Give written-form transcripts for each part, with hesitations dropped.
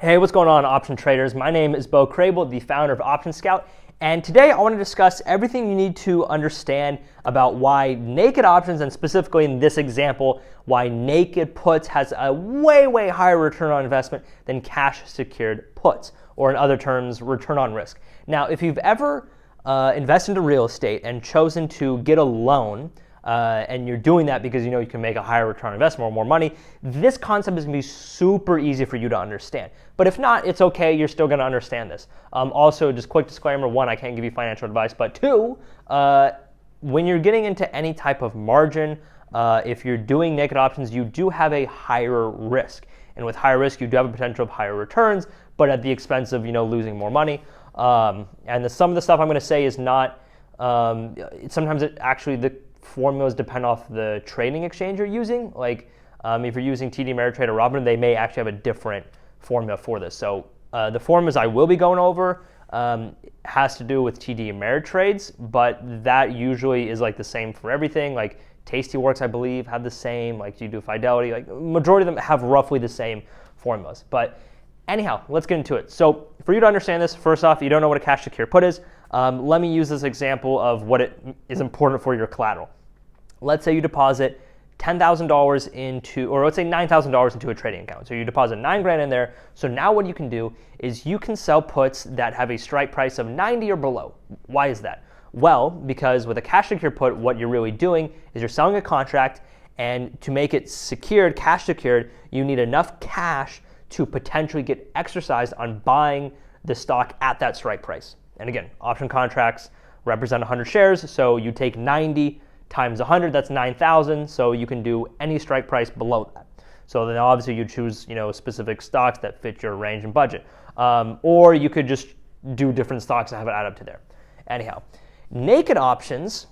Hey, what's going on, option traders? My name is Bo Crable, the founder of Option Scout, and today I want to discuss everything you need to understand about why naked options, and specifically in this example, why naked puts has a way higher return on investment than cash secured puts, or in other terms, return on risk. Now, if you've ever invested into real estate and chosen to get a loan, and you're doing that because you know you can make a higher return on investment or more money, this concept is going to be super easy for you to understand. But if not, it's okay, you're still going to understand this. Also, just quick disclaimer, one, I can't give you financial advice, but two, when you're getting into any type of margin, if you're doing naked options, you do have a higher risk. And with higher risk, you do have a potential of higher returns, but at the expense of losing more money. And some of the stuff I'm going to say is not, sometimes the formulas depend off the trading exchange you're using. Like if you're using TD Ameritrade or Robinhood, they may actually have a different formula for this. So the formulas I will be going over has to do with TD Ameritrade's, but that usually is like the same for everything. Like Tastyworks, I believe, have the same. Like you do Fidelity, like majority of them have roughly the same formulas. But anyhow, let's get into it. So for you to understand this, first off, you don't know what a cash secure put is. Let me use this example of what it is important for your collateral. Let's say you deposit $10,000 into, or let's say $9,000 into a trading account. So you deposit $9,000 in there. So now what you can do is you can sell puts that have a strike price of 90 or below. Why is that? Well, because with a cash secure put, what you're really doing is you're selling a contract, and to make it secured, cash secured, you need enough cash to potentially get exercised on buying the stock at that strike price. And again, option contracts represent 100 shares, so you take 90 times 100, that's 9,000, so you can do any strike price below that. So then obviously you choose specific stocks that fit your range and budget. Or you could just do different stocks and have it add up to there. Anyhow, naked options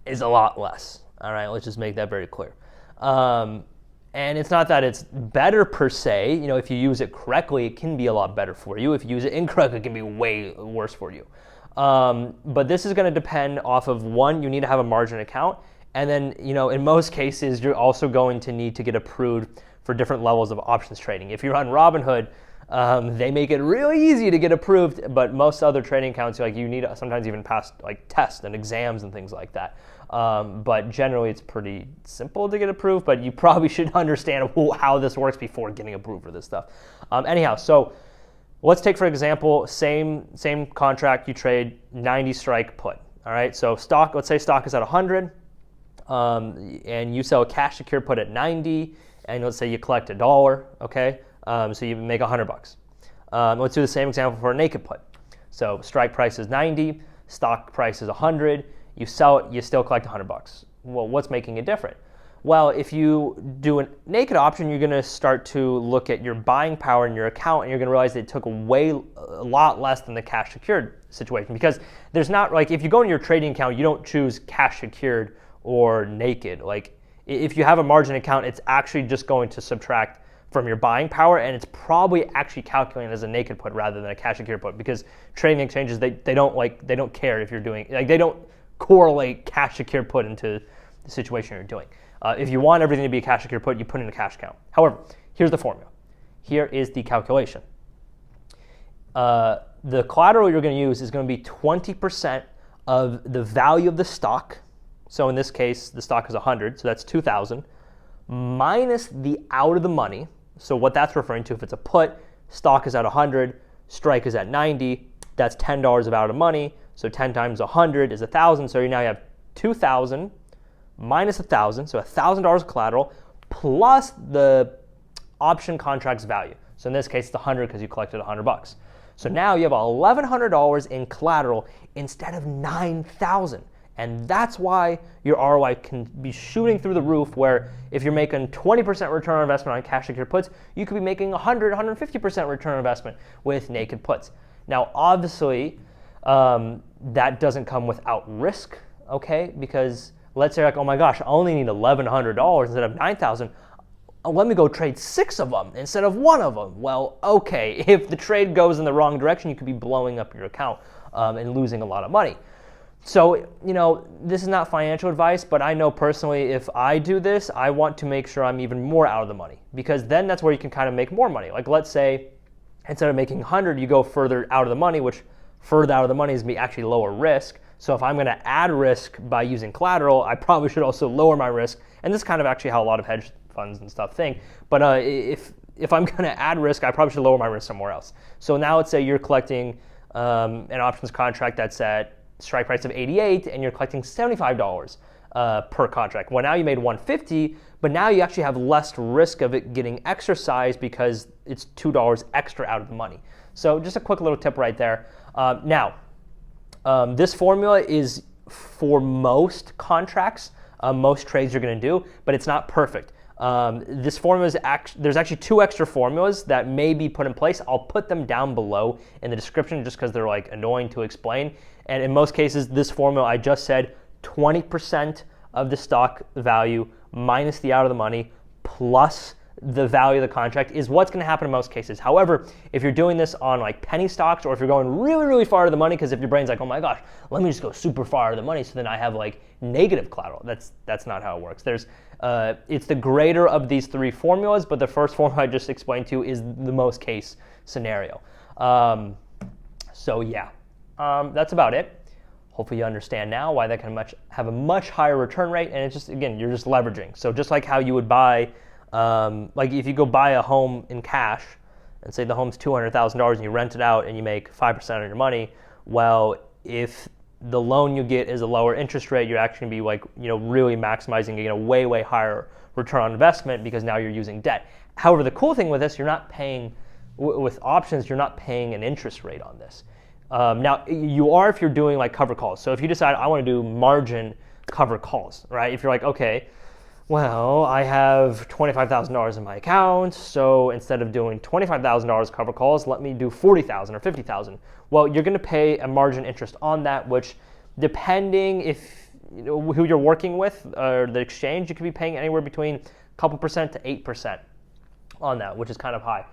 is a lot less. All right, let's just make that very clear. And it's not that it's better per se. If you use it correctly, it can be a lot better for you. If you use it incorrectly, it can be way worse for you. But this is going to depend off of, one, you need to have a margin account. And then, in most cases, you're also going to need to get approved for different levels of options trading. If you're on Robinhood, they make it really easy to get approved, but most other trading accounts, you need to sometimes even pass tests and exams and things like that. But generally, it's pretty simple to get approved, but you probably should understand how this works before getting approved for this stuff. Anyhow, so let's take, for example, same contract, you trade 90 strike put. All right, so let's say stock is at 100, and you sell a cash secure put at 90, and let's say you collect $1, okay? So you make $100. Let's do the same example for a naked put. So strike price is 90, stock price is 100, you sell it, you still collect $100. Well, what's making it different? Well, if you do a naked option, you're going to start to look at your buying power in your account, and you're going to realize that it took a lot less than the cash secured situation, because there's not, if you go in your trading account, you don't choose cash secured or naked. If you have a margin account, it's actually just going to subtract from your buying power, and it's probably actually calculated as a naked put rather than a cash secured put, because trading exchanges, they don't care if you're doing, they don't correlate cash secured put into the situation you're doing. If you want everything to be a cash secure put, you put in a cash account. However, here's the formula. Here is the calculation. The collateral you're going to use is going to be 20% of the value of the stock. So in this case, the stock is 100, so that's 2,000, minus the out of the money. So what that's referring to, if it's a put, stock is at 100, strike is at 90, that's $10 of out of money. So 10 times 100 is 1,000. So now you have 2,000 minus 1,000, so $1,000 of collateral, plus the option contract's value. So in this case, it's 100 because you collected $100. So now you have $1,100 in collateral instead of 9,000. And that's why your ROI can be shooting through the roof, where if you're making 20% return on investment on cash secure puts, you could be making 150% return on investment with naked puts. Now, obviously, that doesn't come without risk, okay? Because let's say, oh my gosh, I only need $1,100 instead of 9,000. Let me go trade 6 of them instead of 1 of them. Well, okay, if the trade goes in the wrong direction, you could be blowing up your account and losing a lot of money. So, this is not financial advice, but I know personally, if I do this, I want to make sure I'm even more out of the money, because then that's where you can kind of make more money. Like, let's say instead of making 100, you go further out of the money, which further out of the money is actually lower risk. So if I'm going to add risk by using collateral, I probably should also lower my risk. And this is kind of actually how a lot of hedge funds and stuff think. But if I'm going to add risk, I probably should lower my risk somewhere else. So now let's say you're collecting an options contract that's at strike price of 88 and you're collecting $75 per contract. Well, now you made 150, but now you actually have less risk of it getting exercised because it's $2 extra out of the money. So just a quick little tip right there. This formula is for most contracts, most trades you're going to do, but it's not perfect. This formula is there's actually 2 extra formulas that may be put in place. I'll put them down below in the description just because they're like annoying to explain. And in most cases, this formula I just said 20% of the stock value minus the out of the money plus the value of the contract is what's going to happen in most cases. However, if you're doing this on like penny stocks, or if you're going really, really far to the money, because if your brain's like, oh my gosh, let me just go super far to the money, so then I have like negative collateral. That's not how it works. It's the greater of these 3 formulas, but the first formula I just explained to you is the most case scenario. So yeah, that's about it. Hopefully you understand now why that can have a much higher return rate, and it's just, again, you're just leveraging. So just like how you would buy, like if you go buy a home in cash and say the home's $200,000 and you rent it out and you make 5% on your money, well, if the loan you get is a lower interest rate, you're actually gonna be like, really maximizing, a way, way higher return on investment because now you're using debt. However, the cool thing with this, you're not paying, with options, you're not paying an interest rate on this. Now, you are if you're doing like cover calls. So if you decide I want to do margin cover calls, right? If you're like, okay, well, I have $25,000 in my account, so instead of doing $25,000 cover calls, let me do $40,000 or $50,000. Well, you're going to pay a margin interest on that, which depending if who you're working with or the exchange, you could be paying anywhere between a couple percent to 8% on that, which is kind of high.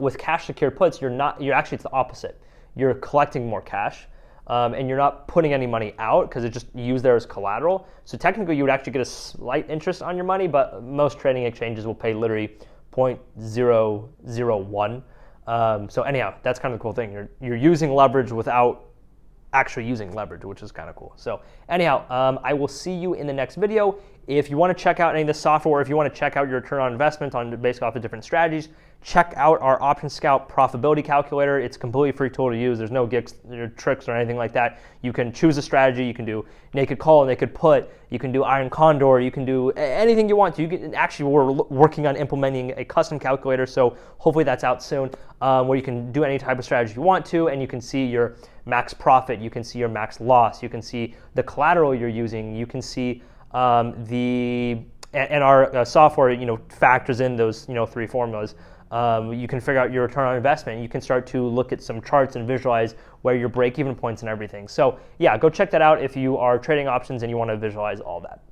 With cash secured puts, you're actually, it's the opposite. You're collecting more cash, and you're not putting any money out because it's just used there as collateral. So technically, you would actually get a slight interest on your money, but most trading exchanges will pay literally 0.001. So anyhow, that's kind of the cool thing. You're using leverage without actually using leverage, which is kind of cool. So anyhow, I will see you in the next video. If you want to check out any of the software, if you want to check out your return on investment based off of different strategies, check out our Option Scout profitability calculator. It's a completely free tool to use. There's no gigs or tricks or anything like that. You can choose a strategy. You can do naked call, naked put. You can do iron condor. You can do anything you want to. We're working on implementing a custom calculator, so hopefully that's out soon, where you can do any type of strategy you want to, and you can see your max profit. You can see your max loss. You can see the collateral you're using. You can see our software, factors in those, 3 formulas. You can figure out your return on investment. You can start to look at some charts and visualize where your break-even points and everything. So yeah, go check that out if you are trading options and you want to visualize all that.